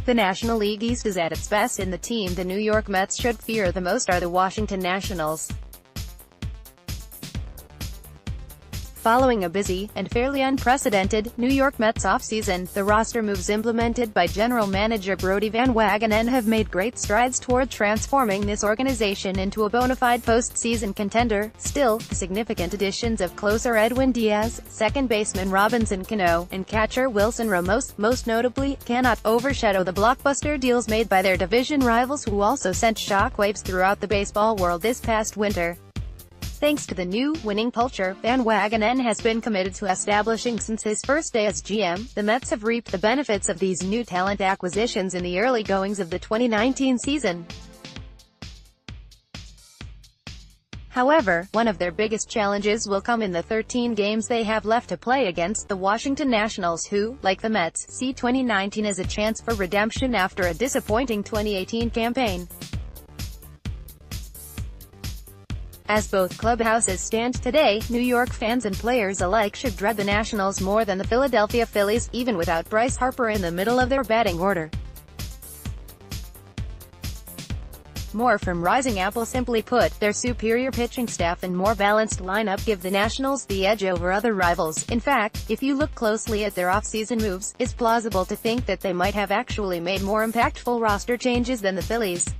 the National League East is at its best, and the team the New York Mets should fear the most are the Washington Nationals. Following a busy, and fairly unprecedented, New York Mets offseason, the roster moves implemented by general manager Brodie Van Wagenen have made great strides toward transforming this organization into a bona fide postseason contender. Still, the significant additions of closer Edwin Diaz, second baseman Robinson Cano, and catcher Wilson Ramos, most notably, cannot overshadow the blockbuster deals made by their division rivals, who also sent shockwaves throughout the baseball world this past winter. Thanks to the new, winning culture Van Wagenen has been committed to establishing since his first day as GM, the Mets have reaped the benefits of these new talent acquisitions in the early goings of the 2019 season. However, one of their biggest challenges will come in the 13 games they have left to play against the Washington Nationals, who, like the Mets, see 2019 as a chance for redemption after a disappointing 2018 campaign. As both clubhouses stand today, New York fans and players alike should dread the Nationals more than the Philadelphia Phillies, even without Bryce Harper in the middle of their batting order. More from Rising Apple. Simply put, their superior pitching staff and more balanced lineup give the Nationals the edge over other rivals. In fact, if you look closely at their offseason moves, it's plausible to think that they might have actually made more impactful roster changes than the Phillies.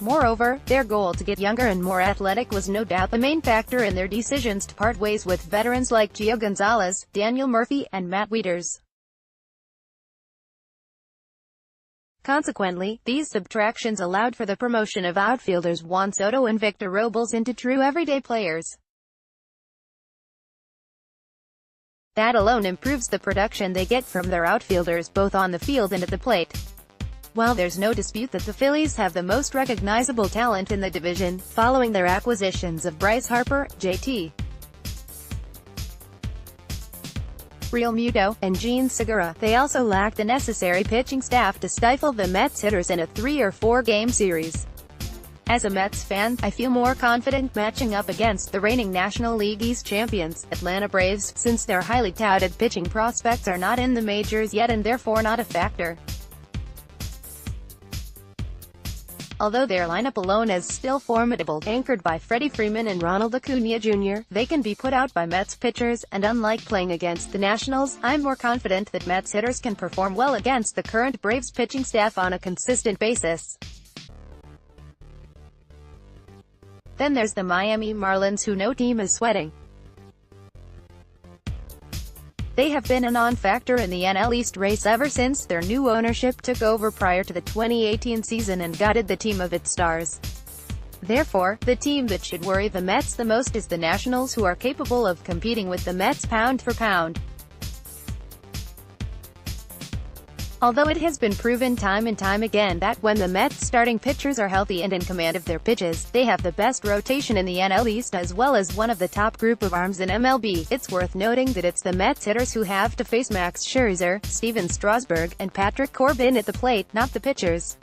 Moreover, their goal to get younger and more athletic was no doubt the main factor in their decisions to part ways with veterans like Gio Gonzalez, Daniel Murphy, and Matt Wieters. Consequently, these subtractions allowed for the promotion of outfielders Juan Soto and Victor Robles into true everyday players. That alone improves the production they get from their outfielders both on the field and at the plate. While there's no dispute that the Phillies have the most recognizable talent in the division, following their acquisitions of Bryce Harper, J.T. Realmuto, and Gene Segura, they also lack the necessary pitching staff to stifle the Mets hitters in a 3- or 4-game series. As a Mets fan, I feel more confident matching up against the reigning National League East champions, Atlanta Braves, since their highly touted pitching prospects are not in the majors yet and therefore not a factor. Although their lineup alone is still formidable, anchored by Freddie Freeman and Ronald Acuna Jr., they can be put out by Mets pitchers, and unlike playing against the Nationals, I'm more confident that Mets hitters can perform well against the current Braves pitching staff on a consistent basis. Then there's the Miami Marlins, who no team is sweating. They have been a non-factor in the NL East race ever since their new ownership took over prior to the 2018 season and gutted the team of its stars. Therefore, the team that should worry the Mets the most is the Nationals, who are capable of competing with the Mets pound for pound. Although it has been proven time and time again that when the Mets starting pitchers are healthy and in command of their pitches, they have the best rotation in the NL East as well as one of the top group of arms in MLB, it's worth noting that it's the Mets hitters who have to face Max Scherzer, Steven Strasburg, and Patrick Corbin at the plate, not the pitchers.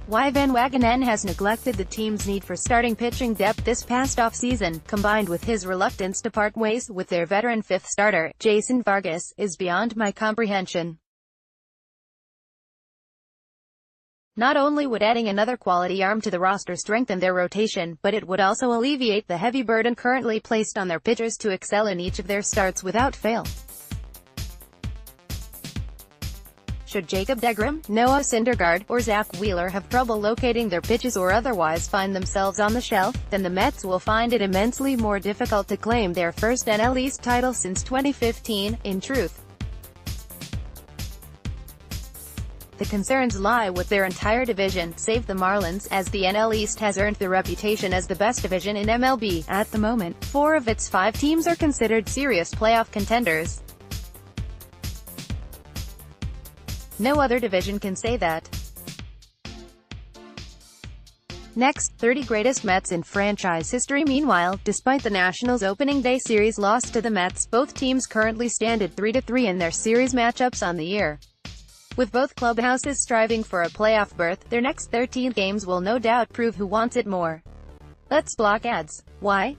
Why Van Wagenen has neglected the team's need for starting pitching depth this past offseason, combined with his reluctance to part ways with their veteran fifth starter, Jason Vargas, is beyond my comprehension. Not only would adding another quality arm to the roster strengthen their rotation, but it would also alleviate the heavy burden currently placed on their pitchers to excel in each of their starts without fail. Should Jacob deGrom, Noah Syndergaard, or Zach Wheeler have trouble locating their pitches or otherwise find themselves on the shelf, then the Mets will find it immensely more difficult to claim their first NL East title since 2015, in truth. The concerns lie with their entire division, save the Marlins, as the NL East has earned the reputation as the best division in MLB. At the moment, 4 of its 5 teams are considered serious playoff contenders. No other division can say that. Next, 30 greatest Mets in franchise history. Meanwhile, despite the Nationals' opening day series loss to the Mets, both teams currently stand at 3-3 in their series matchups on the year. With both clubhouses striving for a playoff berth, their next 13 games will no doubt prove who wants it more. Let's block ads. Why?